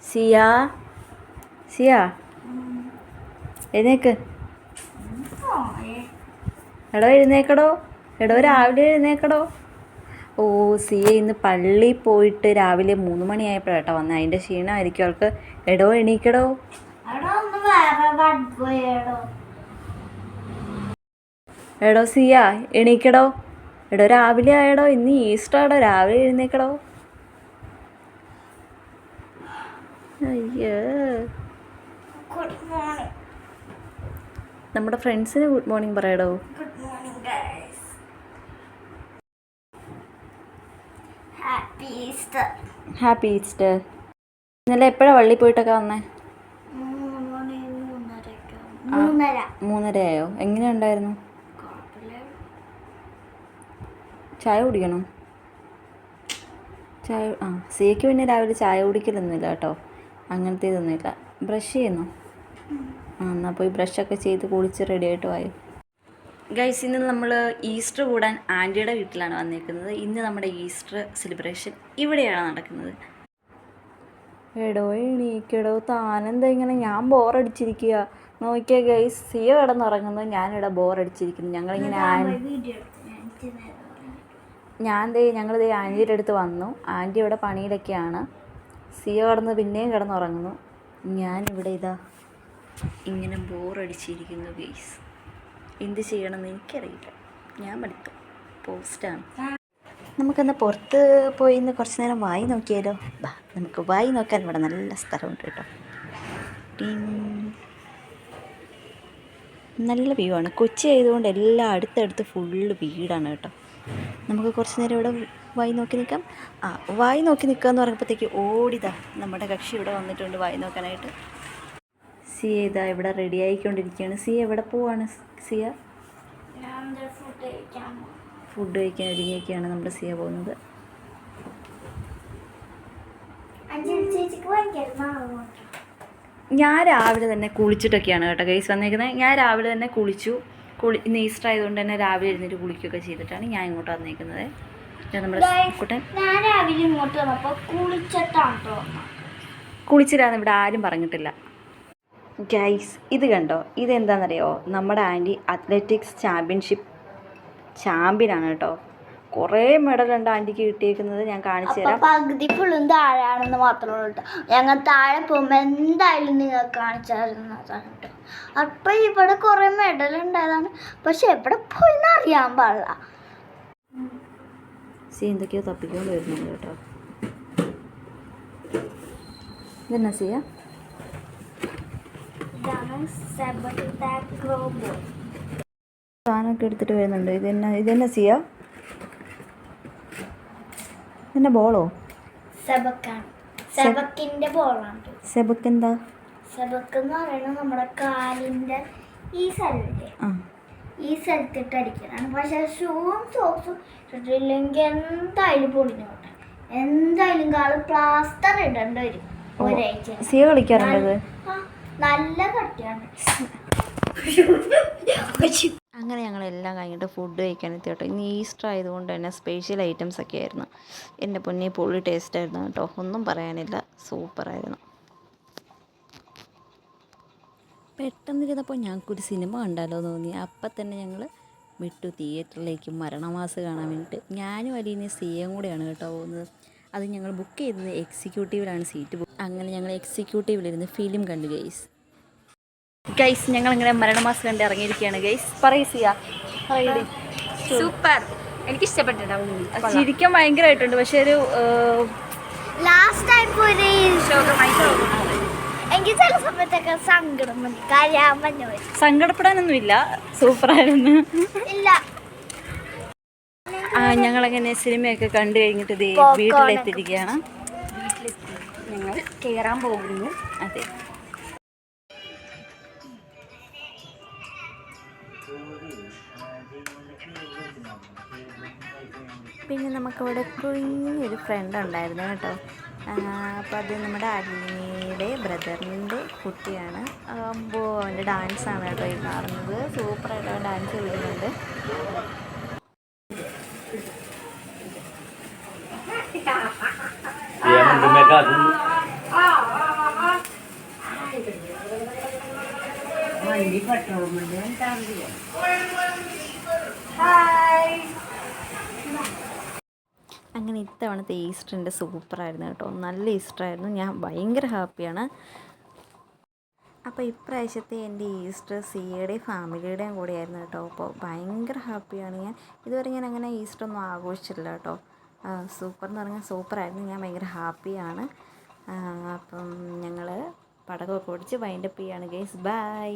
സിയ സിയ എഴുന്നേക്ക്. എടോ എഴുന്നേക്കടോ, എടോ രാവിലെ എഴുന്നേക്കടോ. ഓ സിയ ഇന്ന് പള്ളിയിൽ പോയിട്ട് രാവിലെ 3 മണിയായപ്പോഴാട്ടോ വന്നത്. അതിൻ്റെ ക്ഷീണമായിരിക്കും അവൾക്ക്. എടോ എണീക്കടോ. എടോ സിയ എണീക്കടോ. എടോ രാവിലെ ആയടോ, ഇന്ന് ഈസ്റ്റർ ആടോ, രാവിലെ എഴുന്നേക്കടോ. അയ്യോ, നമ്മുടെ ഫ്രണ്ട്സിന് ഗുഡ് മോർണിംഗ് പറയടോ. Happy Easter. ഇന്നലെ എപ്പോഴാണ് പള്ളിയിൽ പോയിട്ടൊക്കെ വന്നേ? 3:30 എങ്ങനെയുണ്ടായിരുന്നു? ചായ കുടിക്കണം. സിയയ്ക്ക് പിന്നെ രാവിലെ ചായ കുടിക്കലൊന്നുമില്ല കേട്ടോ, അങ്ങനത്തെ ഇതൊന്നുമില്ല. ബ്രഷ് ചെയ്യുന്നു. എന്നാൽ പോയി ബ്രഷൊക്കെ ചെയ്ത് കുളിച്ച് റെഡി ആയിട്ട് വായി. ഗൈസ്, ഇന്ന് നമ്മൾ ഈസ്റ്റർ കൂടാൻ ആൻറ്റിയുടെ വീട്ടിലാണ് വന്നിരിക്കുന്നത്. ഇന്ന് നമ്മുടെ ഈസ്റ്റർ സെലിബ്രേഷൻ ഇവിടെയാണ് നടക്കുന്നത്. എടോ എണീക്കടോ, താനെന്താ ഇങ്ങനെ? ഞാൻ ബോറടിച്ചിരിക്കുക. നോക്കിയാൽ ഗൈസ്, സിയ കിടന്നുറങ്ങുന്നു, ഞാനിവിടെ ബോറടിച്ചിരിക്കുന്നു. ഞങ്ങളിങ്ങനെ ഞങ്ങളിതേ ആൻറ്റിയുടെ അടുത്ത് വന്നു. ആൻറ്റി ഇവിടെ പണിയിലൊക്കെയാണ്. സിയ കിടന്ന് പിന്നെയും കിടന്നുറങ്ങുന്നു. ഞാനിവിടെ ഇങ്ങനെ ബോറടിച്ചിരിക്കുന്നു ഗൈസ്. എന്ത് ചെയ്യണമെന്ന് എനിക്കറിയില്ല. ഞാൻ പഠിക്കും പോസ്റ്റാണ്. നമുക്കെന്ന് പുറത്ത് പോയി ഇന്ന് കുറച്ച് നേരം വായി നോക്കിയാലോ? നമുക്ക് വായി നോക്കാൻ ഇവിടെ നല്ല സ്ഥലമുണ്ട് കേട്ടോ. നല്ല വ്യൂ ആണ്. കൊച്ചി ആയതുകൊണ്ട് എല്ലാം അടുത്തടുത്ത് ഫുള്ള് വീടാണ് കേട്ടോ. നമുക്ക് കുറച്ച് നേരം ഇവിടെ വായി നോക്കി നിൽക്കാം. വായി നോക്കി നിൽക്കുക എന്ന് പറയുമ്പോഴത്തേക്ക് ഓടിതാ നമ്മുടെ കക്ഷി ഇവിടെ വന്നിട്ടുണ്ട് വായി നോക്കാനായിട്ട്. സിയ ഇവിടെ റെഡി ആയിക്കൊണ്ടിരിക്കുകയാണ്. സിയ എവിടെ പോവാണ്? സിയ ഫുഡ് കഴിക്കാൻ ഒരുങ്ങിയൊക്കെയാണ് നമ്മുടെ സിയ പോകുന്നത്. ഞാൻ രാവിലെ തന്നെ കുളിച്ചിട്ടൊക്കെയാണ് കേട്ടോ ഗൈസ് വന്നേക്കുന്നത്. ഞാൻ രാവിലെ തന്നെ കുളിച്ചു. ഇന്ന് ഈസ്റ്റർ ആയതുകൊണ്ട് തന്നെ രാവിലെ എഴുന്നേറ്റ് കുളിക്കുകയൊക്കെ ചെയ്തിട്ടാണ് ഞാൻ ഇങ്ങോട്ട് വന്നേക്കുന്നത്. കുളിച്ചിട്ടാന്ന് ഇവിടെ ആരും പറഞ്ഞിട്ടില്ല ഗൈസ്. ഇത് കണ്ടോ, ഇതെന്താണെന്നറിയോ? നമ്മുടെ ആൻറ്റി അത്ലറ്റിക്സ് ചാമ്പ്യനാണ് കേട്ടോ. കുറേ മെഡലുണ്ട് ആൻറ്റിക്ക് കിട്ടിയേക്കുന്നത്. ഞാൻ കാണിച്ചു തരാം. പകുതി ഫുള്ളും താഴെയാണെന്ന് മാത്രമേ ഉള്ളൂ. ഞങ്ങൾ താഴെ പോകുമ്പോൾ എന്തായാലും നിങ്ങൾ കാണിച്ചു തരുന്നതാണ് കേട്ടോ. അപ്പം ഇവിടെ കുറേ മെഡൽ ഉണ്ടായതാണ്, പക്ഷെ എവിടെ പോയിന്ന് അറിയാൻ പാടില്ല. എന്തൊക്കെയോ തപ്പിക്കൊണ്ട് വരുന്നുണ്ട് കേട്ടോ. ഇതെന്നാ സിയ? സാധനമൊക്കെ എടുത്തിട്ട് വരുന്നുണ്ട്. ഇതെന്നാ സിയ? എന്നെ ബോളോ? സെബക്കിന്റെ ബോളാണ്. സെബക്ക് എന്താ? സെബക്ക് എന്ന് പറയുന്നത് നമ്മുടെ കാലിന്റെ ഈ സ്ഥലമില്ലേ, ഈ സ്ഥലത്തിട്ട് അടിക്കാനാണ്. പക്ഷെ ഷൂവും സോക്സും ഇട്ടിട്ടില്ലെങ്കിൽ എന്തായാലും പൊളിഞ്ഞു പോട്ടെ. എന്തായാലും കാല് പ്ലാസ്റ്റർ ഇടേണ്ടി വരും ഒരാഴ്ച. സിയ കളിക്കാറുണ്ടത്? നല്ല കട്ടിയാണ്. അങ്ങനെ ഞങ്ങളെല്ലാം കഴിഞ്ഞിട്ട് ഫുഡ് കഴിക്കാൻ എത്തി കേട്ടോ. ഇന്ന് ഈസ്റ്റർ ആയതുകൊണ്ട് തന്നെ സ്പെഷ്യൽ ഐറ്റംസ് ഒക്കെ ആയിരുന്നു. എൻ്റെ പൊന്നി പൊളി ടേസ്റ്റ് ആയിരുന്നു കേട്ടോ, ഒന്നും പറയാനില്ല, സൂപ്പറായിരുന്നു. പെട്ടെന്നിരുന്നപ്പോൾ ഞങ്ങൾക്കൊരു സിനിമ കണ്ടാലോ തോന്നി. അപ്പം തന്നെ ഞങ്ങൾ വിട്ടു തിയേറ്ററിലേക്ക് മരണമാസ് കാണാൻ വേണ്ടിയിട്ട്. ഞാനും അലീനയും സിയയും കൂടെയാണ് കേട്ടോ പോകുന്നത്. അത് ഞങ്ങൾ ബുക്ക് ചെയ്തത് എക്സിക്യൂട്ടീവിലാണ് സീറ്റ്. അങ്ങനെ ഞങ്ങൾ എക്സിക്യൂട്ടീവിലിരുന്ന് ഫിലിം കണ്ടു ഗൈസ്. ഞങ്ങളിങ്ങനെ മരണമാസ് കണ്ട് ഇറങ്ങിയിരിക്കുകയാണ് ഗൈസ്. പറയൂ സിയ. സൂപ്പർ, എനിക്ക് ഇഷ്ടപ്പെട്ടിട്ടുണ്ടാവും. ചിരിക്കാൻ ഭയങ്കരമായിട്ടുണ്ട്, പക്ഷെ ഒരു ലാസ്റ്റ് ടൈം ഒരു എനിക്ക് ചില സമയത്തൊക്കെ സങ്കടം വന്നു, കരയാൻ പറഞ്ഞു. സങ്കടപ്പെടാനൊന്നുമില്ല, സൂപ്പറായിരുന്നു. ഇല്ല, ഞങ്ങളങ്ങനെ സിനിമയൊക്കെ കണ്ടു കഴിഞ്ഞിട്ട് വീട്ടിലെത്തിയിരിക്കുകയാണ്. ഞങ്ങൾ കയറാൻ പോകുന്നു. അതെ, പിന്നെ നമുക്കവിടെ കുഞ്ഞൊരു ഫ്രണ്ട് ഉണ്ടായിരുന്നു കേട്ടോ. അപ്പോൾ അത് നമ്മുടെ അലീനയുടെ ബ്രദറിൻ്റെ കുട്ടിയാണ്. അപ്പോൾ അവൻ്റെ ഡാൻസാണ് കേട്ടോ ഈ കാണുന്നത്. സൂപ്പറായിട്ട് അവൻ ഡാൻസ് കളിക്കുന്നുണ്ട്. ഹായ്. അങ്ങനെ ഇത്തവണത്തെ ഈസ്റ്ററിൻ്റെ സൂപ്പറായിരുന്നു കേട്ടോ. നല്ല ഈസ്റ്ററായിരുന്നു. ഞാൻ ഭയങ്കര ഹാപ്പിയാണ്. അപ്പോൾ ഇപ്രാവശ്യത്തെ എൻ്റെ ഈസ്റ്റർ സിയയുടെയും ഫാമിലിയുടെയും കൂടെയായിരുന്നു കേട്ടോ. അപ്പോൾ ഭയങ്കര ഹാപ്പിയാണ് ഞാൻ. ഇതുവരെ ഞാൻ അങ്ങനെ ഈസ്റ്റർ ഒന്നും ആഘോഷിച്ചില്ല കേട്ടോ. സൂപ്പർ എന്ന് പറഞ്ഞാൽ സൂപ്പറായിരുന്നു. ഞാൻ ഭയങ്കര ഹാപ്പിയാണ്. അപ്പം ഞങ്ങൾ പടക്കമൊക്കെ ഓടിച്ച് വൈൻഡപ്പ് ചെയ്യാണ് ഗൈസ്. ബൈ.